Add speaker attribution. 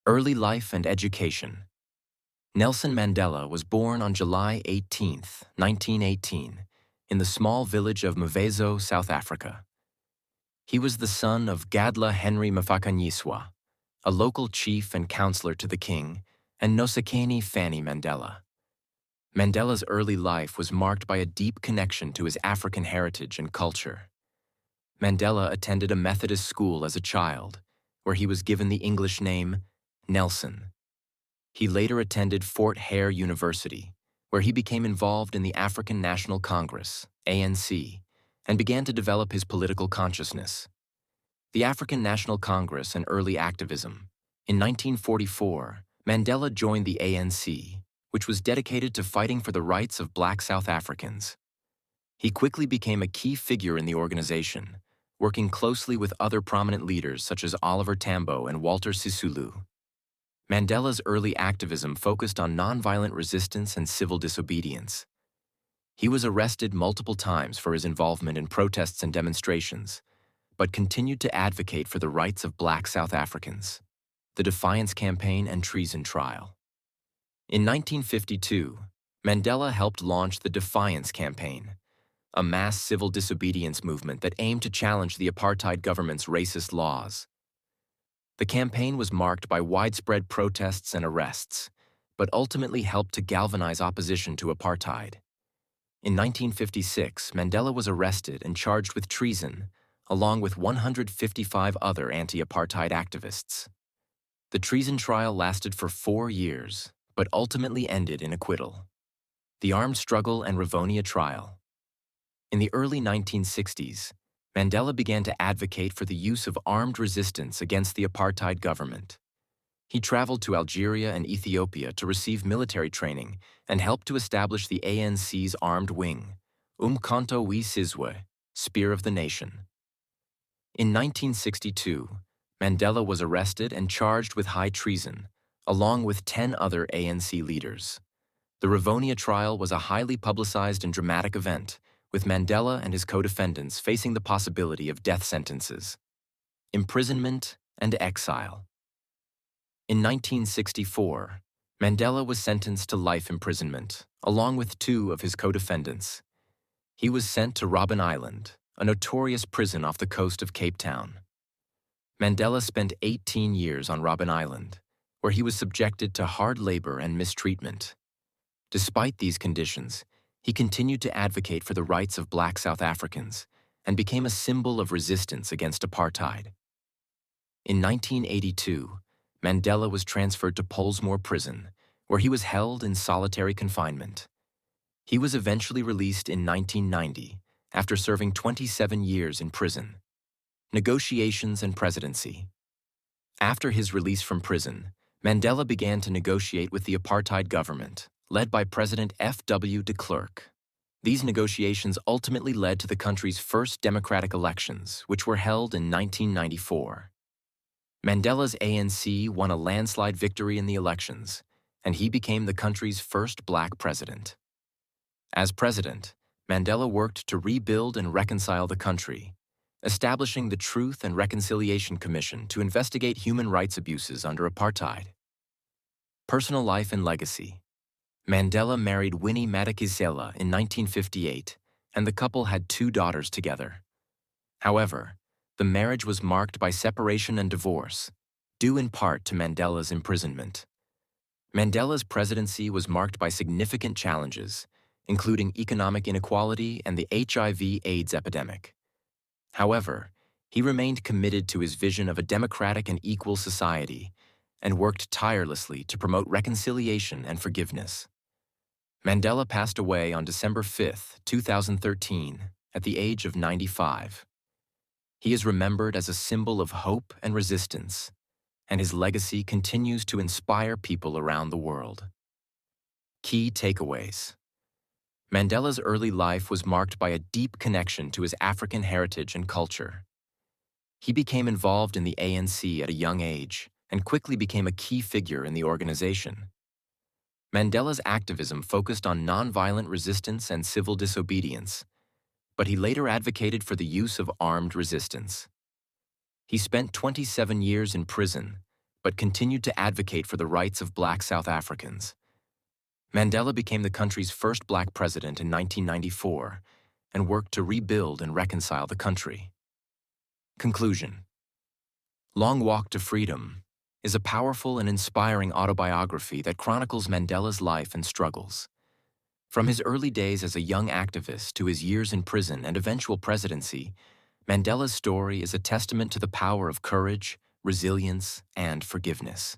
Speaker 1: Early life and education. Nelson Mandela was born on July 18, 1918, in the small village of Mvezo, South Africa. He was the son of Gadla Henry Mafakanyiswa, a local chief and counselor to the king, and Nosekeni Fanny Mandela. Mandela's early life was marked by a deep connection to his African heritage and culture. Mandela attended a Methodist school as a child, where he was given the English name Nelson. He later attended Fort Hare University, where he became involved in the African National Congress, ANC, and began to develop his political consciousness. The African National Congress and early activism. In 1944, Mandela joined the ANC, which was dedicated to fighting for the rights of Black South Africans. He quickly became a key figure in the organization, working closely with other prominent leaders such as Oliver Tambo and Walter Sisulu. Mandela's early activism focused on nonviolent resistance and civil disobedience. He was arrested multiple times for his involvement in protests and demonstrations, but continued to advocate for the rights of Black South Africans. The Defiance Campaign and Treason Trial. In 1952, Mandela helped launch the Defiance Campaign, a mass civil disobedience movement that aimed to challenge the apartheid government's racist laws. The campaign was marked by widespread protests and arrests, but ultimately helped to galvanize opposition to apartheid. In 1956, Mandela was arrested and charged with treason, along with 155 other anti-apartheid activists. The treason trial lasted for 4 years, but ultimately ended in acquittal. The Armed Struggle and Rivonia Trial. In the early 1960s, Mandela began to advocate for the use of armed resistance against the apartheid government. He traveled to Algeria and Ethiopia to receive military training and helped to establish the ANC's armed wing, Umkhonto we Sizwe, Spear of the Nation. In 1962, Mandela was arrested and charged with high treason, along with 10 other ANC leaders. The Rivonia trial was a highly publicized and dramatic event, with Mandela and his co-defendants facing the possibility of death sentences, imprisonment, and exile. In 1964, Mandela was sentenced to life imprisonment, along with 2 of his co-defendants. He was sent to Robben Island, a notorious prison off the coast of Cape Town. Mandela spent 18 years on Robben Island, where he was subjected to hard labor and mistreatment. Despite these conditions, he continued to advocate for the rights of Black South Africans and became a symbol of resistance against apartheid. In 1982, Mandela was transferred to Pollsmoor Prison, where he was held in solitary confinement. He was eventually released in 1990 after serving 27 years in prison. Negotiations and presidency. After his release from prison, Mandela began to negotiate with the apartheid government, led by President F.W. de Klerk. These negotiations ultimately led to the country's first democratic elections, which were held in 1994. Mandela's ANC won a landslide victory in the elections, and he became the country's first Black president. As president, Mandela worked to rebuild and reconcile the country, establishing the Truth and Reconciliation Commission to investigate human rights abuses under apartheid. Personal life and legacy. Mandela married Winnie Madikizela in 1958, and the couple had 2 daughters together. However, the marriage was marked by separation and divorce, due in part to Mandela's imprisonment. Mandela's presidency was marked by significant challenges, including economic inequality and the HIV/AIDS epidemic. However, he remained committed to his vision of a democratic and equal society and worked tirelessly to promote reconciliation and forgiveness. Mandela passed away on December 5, 2013, at the age of 95. He is remembered as a symbol of hope and resistance, and his legacy continues to inspire people around the world. Key takeaways. Mandela's early life was marked by a deep connection to his African heritage and culture. He became involved in the ANC at a young age and quickly became a key figure in the organization. Mandela's activism focused on nonviolent resistance and civil disobedience, but he later advocated for the use of armed resistance. He spent 27 years in prison, but continued to advocate for the rights of Black South Africans. Mandela became the country's first Black president in 1994 and worked to rebuild and reconcile the country. Conclusion: Long Walk to Freedom is a powerful and inspiring autobiography that chronicles Mandela's life and struggles. From his early days as a young activist to his years in prison and eventual presidency, Mandela's story is a testament to the power of courage, resilience, and forgiveness.